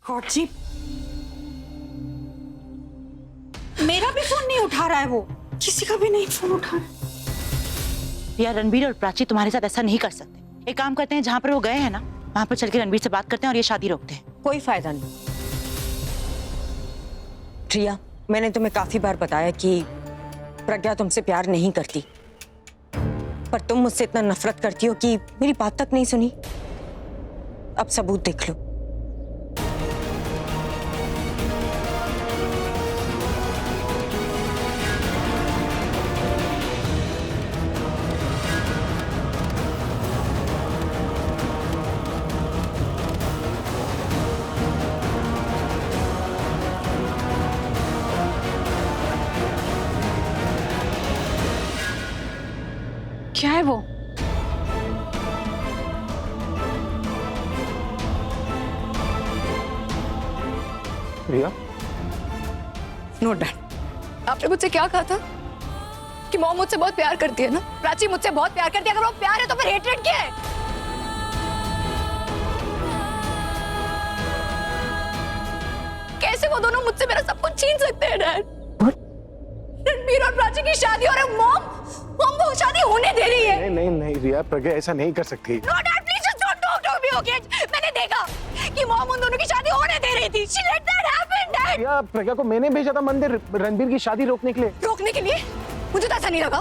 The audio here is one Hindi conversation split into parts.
गॉड जी, मेरा भी फोन नहीं उठा रहा है, वो किसी का भी नहीं फोन उठा रहा है। यार रणबीर और प्राची तुम्हारे साथ ऐसा नहीं कर सकते। एक काम करते हैं, जहाँ पर वो गए हैं ना वहां पर चल के रणबीर से बात करते हैं और ये शादी रोकते हैं। कोई फायदा नहीं। प्रिया, मैंने तुम्हें काफी बार बताया कि प्रज्ञा तुमसे प्यार नहीं करती, पर तुम मुझसे इतना नफरत करती हो कि मेरी बात तक नहीं सुनी। अब सबूत देख लो। क्या है वो? रिया, नो डैड। आपने मुझसे क्या कहा था कि मॉम मुझसे बहुत प्यार करती है ना? प्राची मुझसे बहुत प्यार करती है। अगर वो प्यार है तो फिर हेट्रेड क्या है? कैसे वो दोनों मुझसे मेरा सब कुछ छीन सकते हैं डैड? रणबीर और प्राची की शादी और मॉम वो शादी होने दे रही है। नहीं नहीं नहीं रिया, प्रज्ञा ऐसा नहीं कर सकती। No dad, please just don't talk to me, okay? मैंने देखा कि मॉम उन दोनों की शादी होने दे रही थी। She let that happen dad. Riya, Pragya को मैंने भेजा था मंदिर रणबीर की शादी रोकने के लिए। रोकने के लिए? मुझे तो ऐसा नहीं लगा।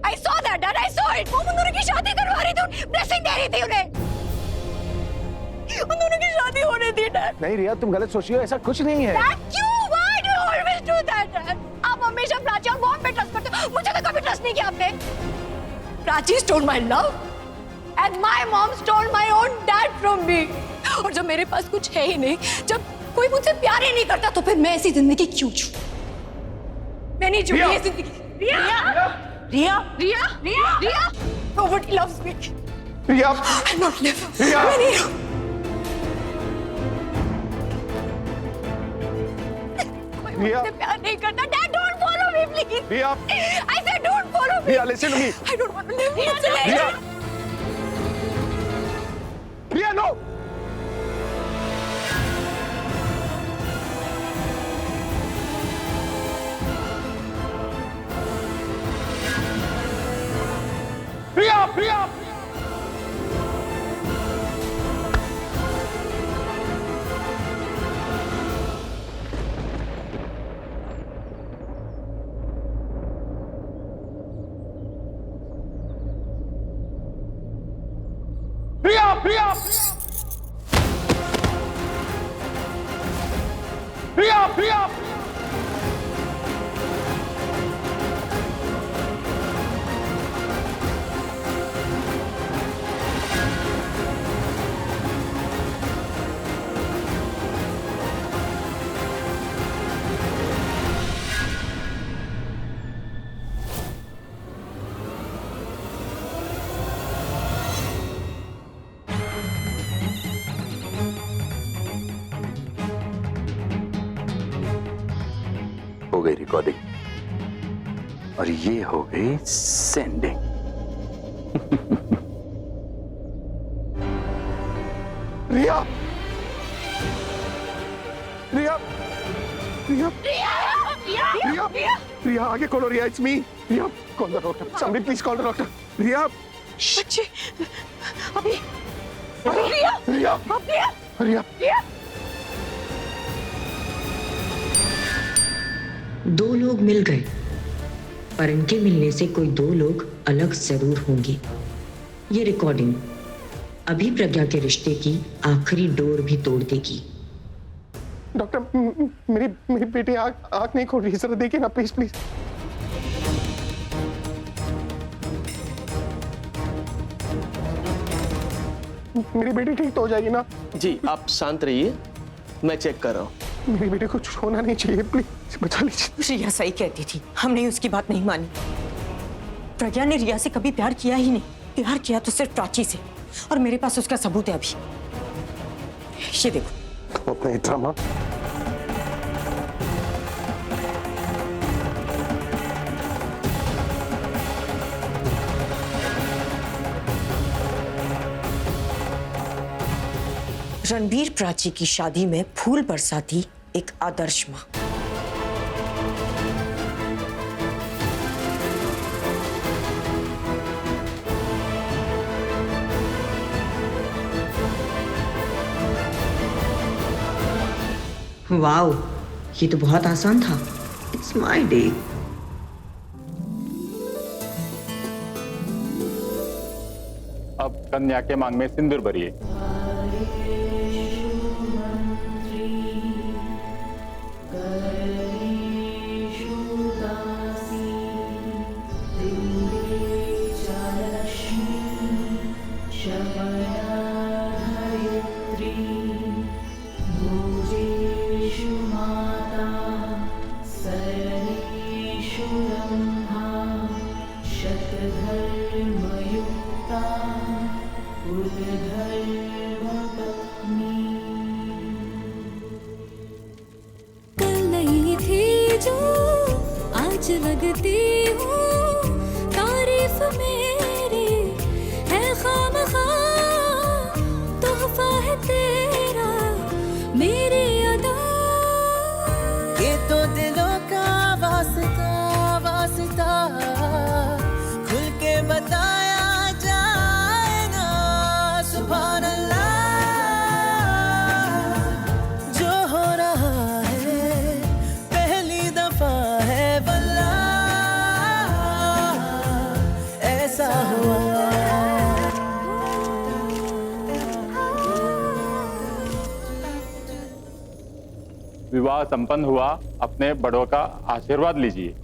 I saw that, Dad. I saw it. वो उन दोनों की शादी करवा रही थी, ब्लेसिंग दे रही थी उन्हें। उन दोनों की शादी होने दी, Dad. नहीं रिया, तुम गलत सोच रही हो, ऐसा कुछ नहीं है। Dad, क्यों? Why do you always do that, Dad? आप हमेशा प्राची और मॉम पे ट्रस्ट करते हो। मुझे तो कभी ट्रस्ट नहीं किया आपने। Prachi stole my love, and my mom stole my own dad from me. और जब मेरे पास कुछ है ही नहीं, जब कोई मुझसे प्यार ही नहीं करता, तो फिर मैं ऐसी जिंदगी क्यों जीऊं? मैं नहीं जीऊंगी ये जिंदगी। रिया, रिया, रिया, रिया, रिया, nobody loves me. Riya, I'm not live. रिया। मैं नहीं हूँ। कोई रिया। मुझसे प्यार नहीं करता। Dad, don't follow me, please. Riya. I said don't follow me. Riya, listen to me. I don't want to live. मुझसे नहीं रिया, जाना। रिया, no. रिया, रिया। प्रिया, प्रिया, प्रिया, प्रिया। हो गई रिकॉर्डिंग और ये हो गई सेंडिंग। रिया, रिया, रिया, रिया, रिया, आगे call Riya, it's me. Riya, call the doctor. Somebody please call the doctor. Riya, बच्चे, अभी, रिया, रिया, रिया, रिया। दो लोग मिल गए, पर इनके मिलने से कोई दो लोग अलग जरूर होंगे। ये रिकॉर्डिंग अभी प्रज्ञा के रिश्ते की आखिरी डोर भी तोड़ देगी। डॉक्टर, मेरी बेटी आँख नहीं खोल रही है, जरा देखिए ना प्लीज प्लीज। मेरी बेटी ठीक तो हो जाएगी ना? जी आप शांत रहिए, मैं चेक कर रहा हूँ। मेरी बेटी को कुछ होना नहीं चाहिए, प्लीज बचा लीजिए। रिया सही कहती थी, हमने उसकी बात नहीं मानी। प्रज्ञा ने रिया से कभी प्यार किया ही नहीं। प्यार किया तो सिर्फ प्राची से, और मेरे पास उसका सबूत है अभी। ये देखो। अपना ड्रामा। रणबीर प्राची की शादी में फूल बरसाती एक आदर्श माँ। वाओ, ये तो बहुत आसान था। It's my day. अब कन्या के मांग में सिंदूर भरिए। कल नहीं थी जो आज लगती हूँ, तारीफ मेरी है खामखा, तोहफा है तेरा मेरी अदा। ये तो दिलों का वास्ता वास्ता, खुल के बताया जाए ना। सुभान अल्लाह, जो हो रहा है पहली दफा है वल्लाह, ऐसा हुआ। विवाह संपन्न हुआ, अपने बड़ों का आशीर्वाद लीजिए।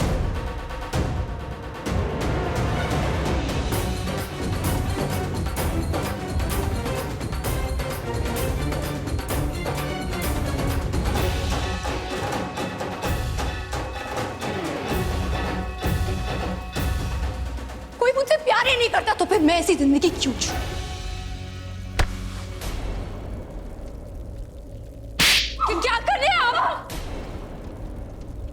कोई मुझसे प्यार ही नहीं करता तो फिर मैं ऐसी जिंदगी क्यों जीऊं? क्या कर रहे हैं आप?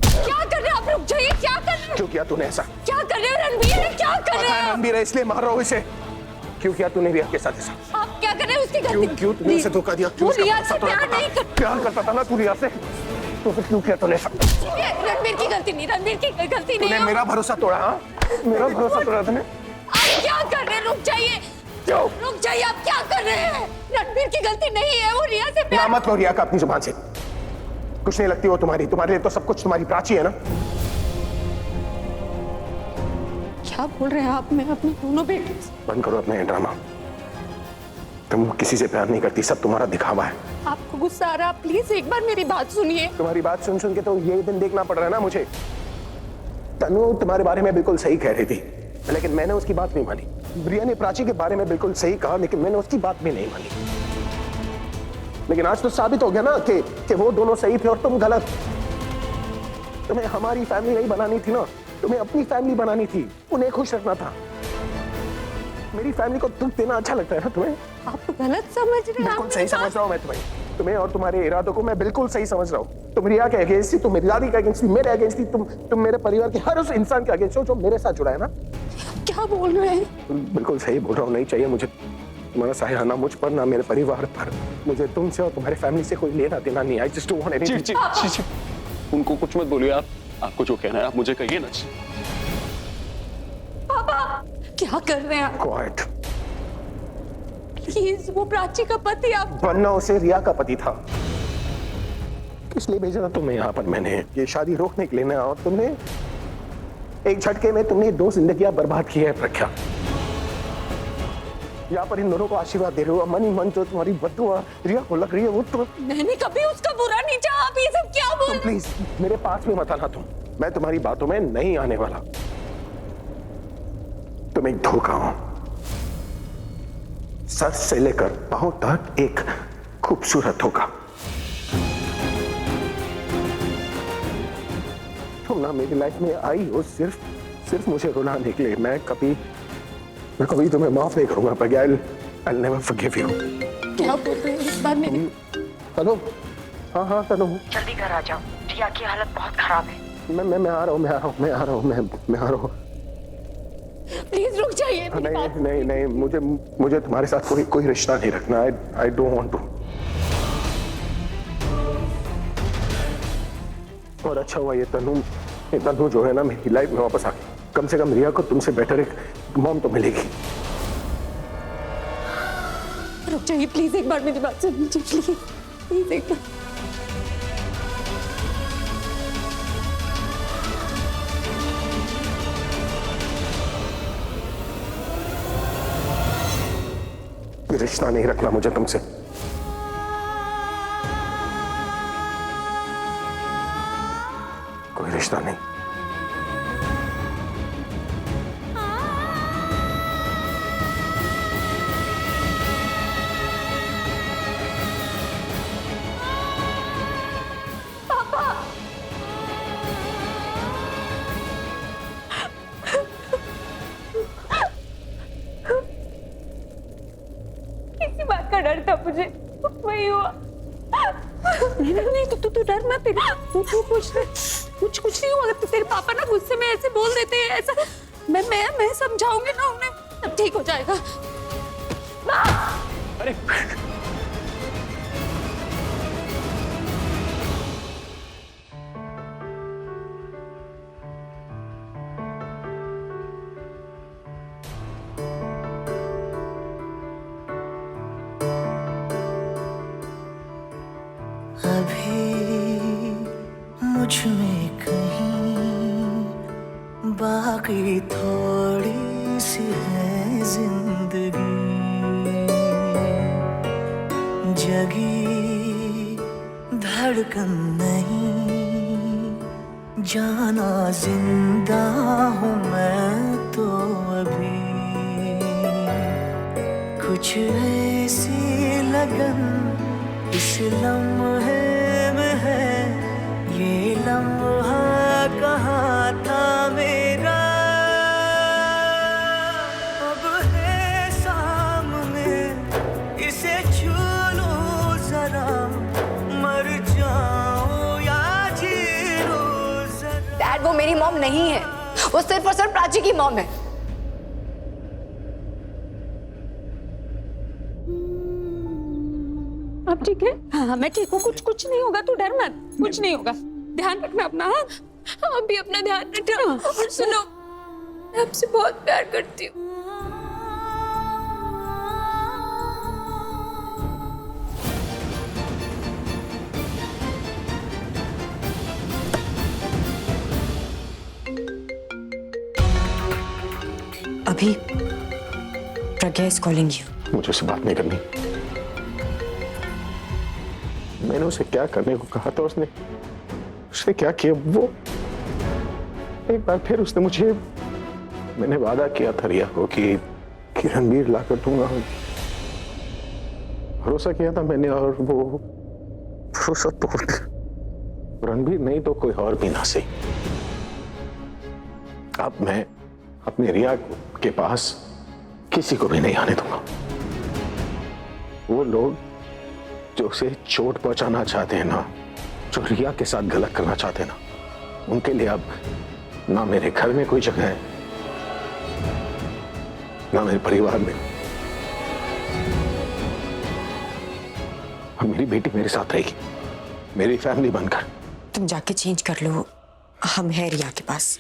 क्या कर रहे हैं आप? रुक जाइए, क्या कर रहे हैं? क्यों किया तूने ऐसा? क्या कर रहे हो रणबीर? क्या कर रहे हैं? रणबीर है इसलिए मार रहा हूँ इसे। क्यों किया तूने रिया के साथ ऐसा? आप क्या कर रहे हैं? उसकी क्यों गलती। क्यों तूने उसे धोखा दिया? क्यों वो उसका रिया भरोसा से तोड़ा प्यार था? नहीं कर- प्यार करता था ना तू रिया से, तो फिर क्यों किया तूने ऐसा? रणबीर की गलती नहीं, रणबीर की गलती नहीं तूने है। मेरा भरोसा तोड़ा। हाँ, मेरा भरोसा तोड़ा तूने। आप क्या कर रहे हैं? रुक जाइए, क्यों? रुक जाइए, आप क्या कर रहे हैं? रणबीर की गलती नहीं है, वो रिया से प्यार। नाम मत लो रिया का अपनी जुबान से। कुछ नहीं लगती वो तुम्हारी, तुम्हारे लिए तो सब कुछ तुम्हारी प्राची है ना। क्या बोल रहे हैं आप? मैं अपने दोनों बेटे से। बंद करो अपने ड्रामा। तुम किसी से प्यार नहीं करती, सब तुम्हारा दिखावा है। आपको गुस्सा आ रहा, प्लीज एक बार मेरी बात सुनिए। तुम्हारी बात सुन सुन के तो ये दिन देखना पड़ रहा है ना मुझे। तनु तुम्हारे बारे में बिल्कुल सही कह रही थी, लेकिन मैंने उसकी बात नहीं मानी। रिया ने प्राची के बारे में बिल्कुल सही कहा, लेकिन मैंने उसकी बात भी नहीं मानी। लेकिन आज तो साबित हो गया ना कि वो दोनों सही थे और तुम गलत। तुम्हें हमारी फैमिली नहीं बनानी थी ना, तुम्हें अपनी फैमिली बनानी थी, उन्हें खुश रखना था। मेरी फैमिली को दुख देना अच्छा लगता है ना तुम्हें? आप गलत समझ रहे हैं। बिल्कुल सही समझ रहा हूँ मैं तुम्हें और तुम्हारे इरादों को मैं बिल्कुल सही समझ रहा हूँ। तुम रिया के अगेंस्ट थी, तुम मेरी दादी के अगेंस्ट थी, मेरे अगेंस्ट थी, तुम मेरे परिवार के हर उस इंसान के अगेंस्ट हो जो मेरे साथ जुड़ा है ना। क्या बोल रहे हैं? बिल्कुल सही बोल रहा हूँ। नहीं चाहिए मुझे तुम्हारा सहारा, ना मुझ पर ना मेरे परिवार पर। मुझे तुमसे और तुम्हारे फैमिली से कोई लेना देना नहीं। I just don't want anything. उनको कुछ मत बोलिए आप। आपको जो कहना है आप मुझे कहिए ना। पापा क्या कर रहे हैं आप? क्वाइट। प्लीज, वो प्राची का पति आप। बनना उसे रिया का पति था। इसलिए भेजा था तुम्हें यहाँ पर मैंने, ये शादी रोकने के लिए ना। और तुमने एक झटके में तुमने 2 जिंदगियां बर्बाद की है प्रज्ञा। यहाँ पर इन दोनों को आशीर्वाद दे रहे हो, मन ही मन जो तुम्हारी बद्दुआ रिया को लग रही है वो तो। मैंने कभी उसका बुरा नहीं चाहा। आप ये सब क्या बोल? प्लीज मेरे पास भी मत आना तुम। मैं तुम्हारी बातों में नहीं आने वाला। तुम एक धोखा हो। सर से लेकर पांव तक एक खूबसूरत धोखा। तुम ना मेरी लाइफ में आई हो सिर्फ मुझे रुलाने के लिए। मैं कभी तुम्हें माफ नहीं करूंगा प्रज्ञा। I'll never forgive you। क्या बोल रहे हैं इस बार मेरी? हेलो। हाँ तनु, जल्दी घर आ जाओ, रिया की हालत बहुत खराब है। मैं आ रहा हूँ। प्लीज रुक जाइए। नहीं मुझे तुम्हारे साथ कोई रिश्ता नहीं रखना। I don't want to। और अच्छा हुआ ये तनु जो है ना मेरी लाइफ में वापस आ गई। कम से कम रिया को तुमसे बेटर एक मॉम तो मिलेगी। रुक जाइए प्लीज, एक बार मेरी बात सुन लीजिए प्लीज, प्लीज एक बार। रिश्ता नहीं रखना मुझे तुमसे। कोई रिश्ता नहीं। किसी बात का डर था मुझे, वही हुआ। नहीं तो तू डर मत, तू कुछ नहीं होगा। तो तेरे पापा ना गुस्से में ऐसे बोल देते हैं, ऐसा मैं समझाऊंगी ना उन्हें, सब ठीक हो जाएगा। अरे अभी मुझ में कहीं बाकी थोड़ी सी है जिंदगी, जगी धड़कन नहीं, जाना जिंदा हूँ मैं तो अभी। कुछ ऐसी लगन इस लम्हे में है, ये लम्हा कहाँ था मेरा, अब है सामने, इसे छू लूं जरा, मर जाऊं या जी लूं जरा। डैड वो मेरी मॉम नहीं है, वो सिर्फ और सिर्फ प्राची की मॉम है। अब ठीक है? हाँ मैं ठीक हूँ, कुछ नहीं होगा, तू डर मत, कुछ नहीं होगा। ध्यान रखना अपना। हाँ आप भी अपना ध्यान रखना। और सुनो, मैं आपसे बहुत प्यार करती हूँ। अभी प्रज्ञा इज कॉलिंग यू। मुझे उससे बात नहीं करनी। मैंने उसे क्या करने को कहा था, उसने क्या किया वो। एक बार फिर उसने मुझे, मैंने वादा किया था रिया को कि रणबीर लाकर दूंगा, भरोसा किया था मैंने, और वो भरोसा तोड़ दिया। रणबीर नहीं तो कोई और भी ना सही। अब मैं अपनी रिया के पास किसी को भी नहीं आने दूंगा। वो लोग जो उसे चोट पहुंचाना चाहते हैं ना, जो रिया के साथ गलत करना चाहते हैं ना, उनके लिए अब ना मेरे घर में कोई जगह है, ना मेरे परिवार में। अब मेरी बेटी मेरे साथ रहेगी, मेरी फैमिली बनकर। तुम जाके चेंज कर लो, हम हैं रिया के पास।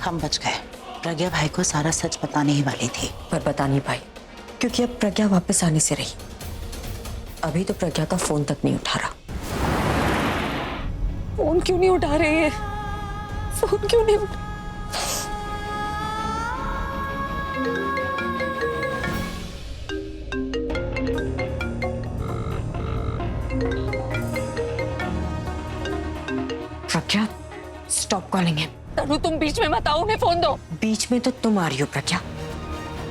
हम बच गए। प्रज्ञा भाई को सारा सच बताने ही वाली थी, पर बता नहीं पाई, क्योंकि अब प्रज्ञा वापस आने से रही। अभी तो प्रज्ञा का फोन तक नहीं उठा रहा। फोन क्यों नहीं उठा रहे हैं? फोन क्यों नहीं उठा? प्रज्ञा, स्टॉप कॉलिंग हिम। तनु तुम बीच में मत आओ, उन्हें फोन दो। बीच में तो तुम आ रही हो प्रज्ञा,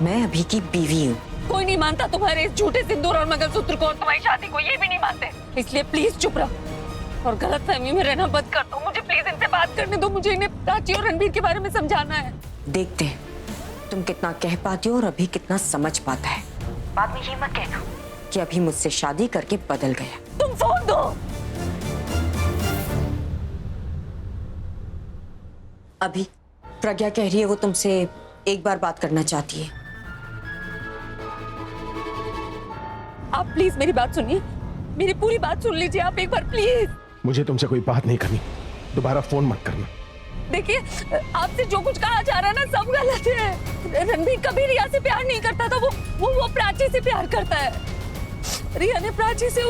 मैं अभी की बीवी हूँ। कोई नहीं मानता तुम्हारे इस झूठे सिंदूर और मंगलसूत्र को और तुम्हारी शादी को, ये भी नहीं मानते। इसलिए प्लीज चुप रहो और गलतफहमी में रहना बंद कर दो। मुझे प्लीज इनसे बात करने दो, मुझे इन्हें प्राची और रणबीर के बारे में समझाना है। देखते हैं तुम कितना कह पाती हो और अभी कितना समझ पाता है। बाद में ये मत कहना कि अभी मुझसे शादी करके बदल गया। तुम फोन दो। अभी प्रज्ञा कह रही है वो तुमसे एक बार बात करना चाहती है। आप प्लीज मेरी बात सुनिए, मेरी पूरी बात सुन लीजिए आप एक बार प्लीज। मुझे तुमसे कोई बात नहीं करनी, दोबारा फोन मत करना। देखिए, आपसे जो कुछ कहा जा रहा है ना सब गलत है। रणबीर कभी रिया से प्यार नहीं करता था, वो प्राची से प्यार करता है। रिया ने प्राची से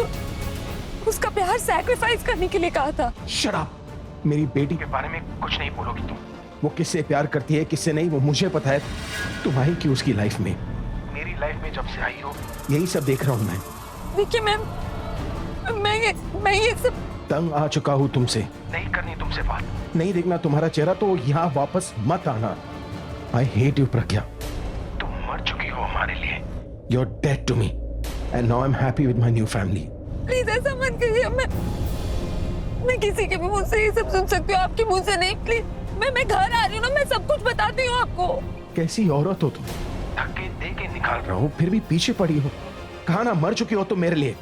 उसका प्यार सैक्रिफाइस करने के लिए कहा था। Shut up! मेरी बेटी के बारे में कुछ नहीं बोलोगी तुम। वो किससे प्यार करती है किससे नहीं वो मुझे पता है। तुम आई कि उसकी लाइफ में, मेरी लाइफ में जब से आई हो यही सब देख रहा हूं मैं। देखिए मैम, मैं ये सब तंग आ चुका हूं तुमसे। नहीं करनी तुमसे बात, नहीं देखना तुम्हारा चेहरा, तो यहाँ वापस मत आना। I hate you Pragya. तुम मर चुकी हो हमारे लिए। You are dead to me and now I am happy with my new family. Please ऐसा मत कीजिए। मैं किसी के भी मुंह से ये सब सुन सकती हूँ, आपके मुंह से नहीं। प्लीज मैं घर आ रही हूँ ना, मैं सब कुछ बताती हूँ आपको। कैसी औरत हो तुम, धक्के दे के निकाल रहा हूँ फिर भी पीछे पड़ी हो। कहा ना मर चुकी हो तुम मेरे लिए।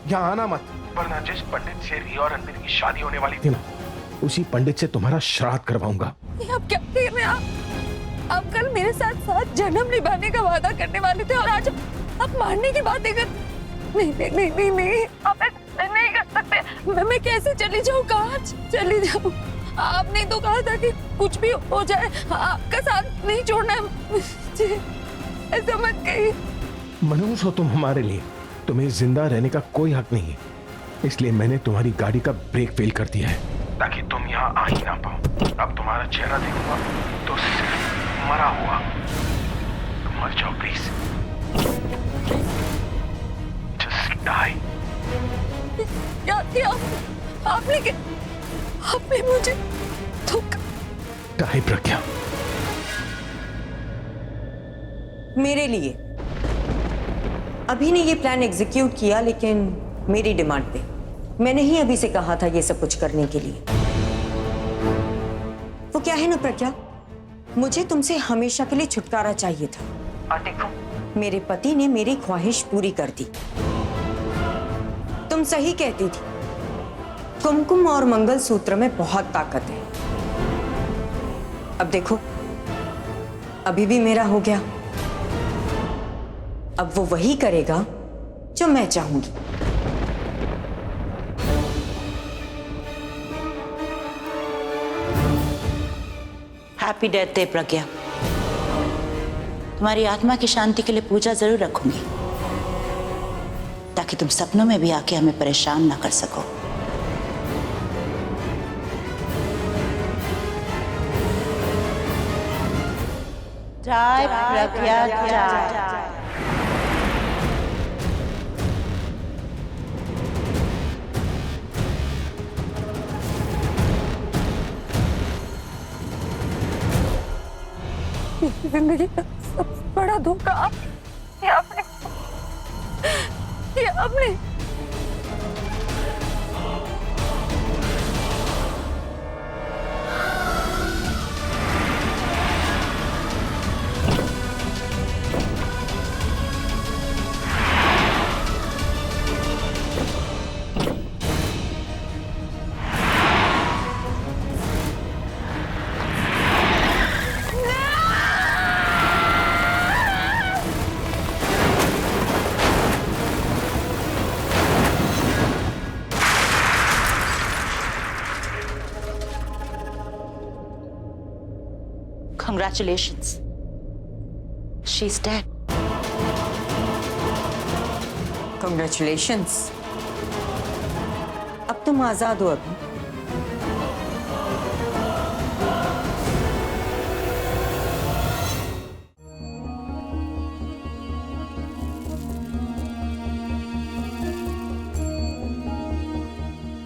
यहाँ आना मत, वरना जिस पंडित से रिया और रणबीर की शादी होने वाली थी ना, उसी पंडित से तुम्हारा श्राद्ध करवाऊंगा। आप क्या कह रहे हैं? आप कल मेरे साथ जन्म निभाने का वादा करने वाले थे और आज आप मारने की बातें कर। नहीं, आप ऐसा नहीं कर सकते। मैं कैसे चली जाऊँ, कहाँ चली जाऊँ? आपने तो कहा था कि कुछ भी हो जाए आपका साथ नहीं छोड़ना है। ऐसा मत कहिए। मनहूस हो तुम हमारे लिए, तुम्हें जिंदा रहने का कोई हक नहीं है। इसलिए मैंने तुम्हारी गाड़ी का ब्रेक फेल कर दिया है ताकि तुम यहाँ आ ही ना पाओ। अब तुम्हारा चेहरा देखूंगा तो सिर्फ मरा हुआ। तुम मर जाओ प्लीज, जस्ट डाई। आपने मुझे धोखा। डाई प्रज्ञा। मेरे लिए अभी ने ये प्लान एग्जीक्यूट किया, लेकिन मेरी डिमांड पे। मैंने ही अभी से कहा था ये सब कुछ करने के लिए। वो क्या है ना प्रज्ञा, मुझे तुमसे हमेशा के लिए छुटकारा चाहिए था और देखो मेरे पति ने मेरी ख्वाहिश पूरी कर दी। तुम सही कहती थी, कुमकुम और मंगलसूत्र में बहुत ताकत है। अब देखो अभी भी मेरा हो गया। अब वो वही करेगा जो मैं चाहूंगी। हैप्पी डेथ डे प्रज्ञा। तुम्हारी आत्मा की शांति के लिए पूजा जरूर रखूंगी ताकि तुम सपनों में भी आके हमें परेशान ना कर सको। जय प्रज्ञा जय। जिंदगी का सबसे बड़ा धोखा ये आपने। Congratulations. She's dead. Congratulations. अब तुम आजाद हो अभी।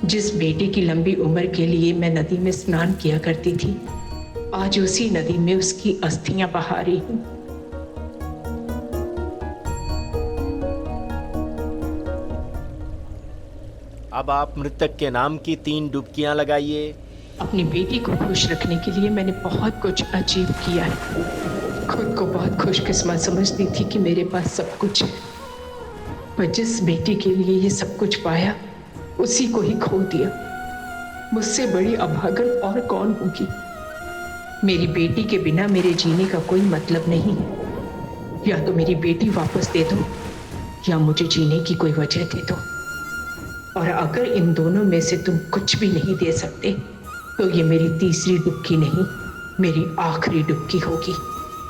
जिस बेटे की लंबी उम्र के लिए मैं नदी में स्नान किया करती थी, आज उसी नदी में उसकी अस्थियां बहा रही हूं। अब आप मृतक के नाम की 3 डुबकियां लगाइए। अपनी बेटी को खुश रखने के लिए मैंने बहुत कुछ अचीव किया है। खुद को बहुत खुशकिस्मत समझती थी कि मेरे पास सब कुछ है, पर जिस बेटी के लिए ये सब कुछ पाया उसी को ही खो दिया। मुझसे बड़ी अभागन और कौन होगी? मेरी बेटी के बिना मेरे जीने का कोई मतलब नहीं है। या तो मेरी बेटी वापस दे दो या मुझे जीने की कोई वजह दे दो। और अगर इन दोनों में से तुम कुछ भी नहीं दे सकते तो ये मेरी तीसरी डुबकी नहीं, मेरी आखिरी डुबकी होगी,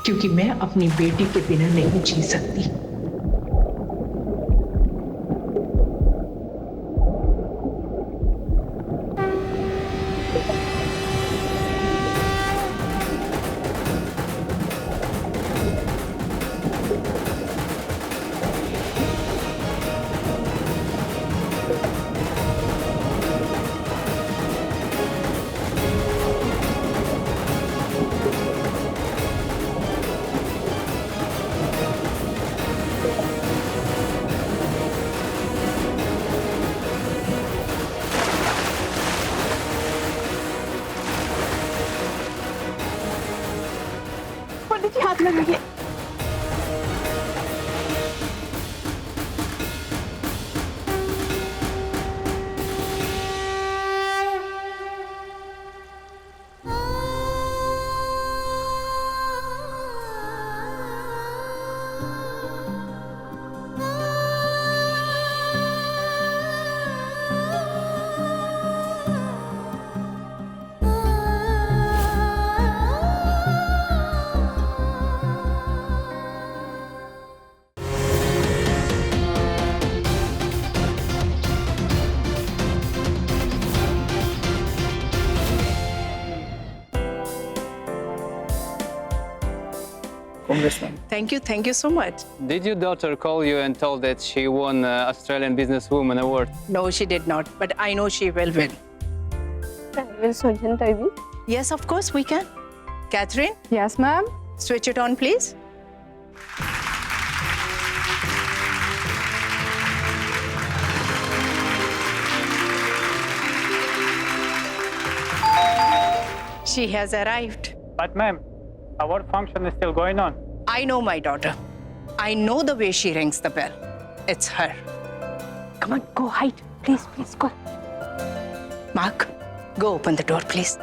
क्योंकि मैं अपनी बेटी के बिना नहीं जी सकती। पंडित जी हाथ लगाइए। Thank you so much. Did your daughter call you and told that she won Australian Businesswoman Award? No, she did not, but I know she will win. Will Sojan Tavi? Yes, of course we can. Catherine, Yes, ma'am. switch it on, please. She has arrived. But ma'am, award function is still going on. I know my daughter. I know the way she rings the bell. It's her. Come on, go hide. Please, please, go. Mark, go open the door, please.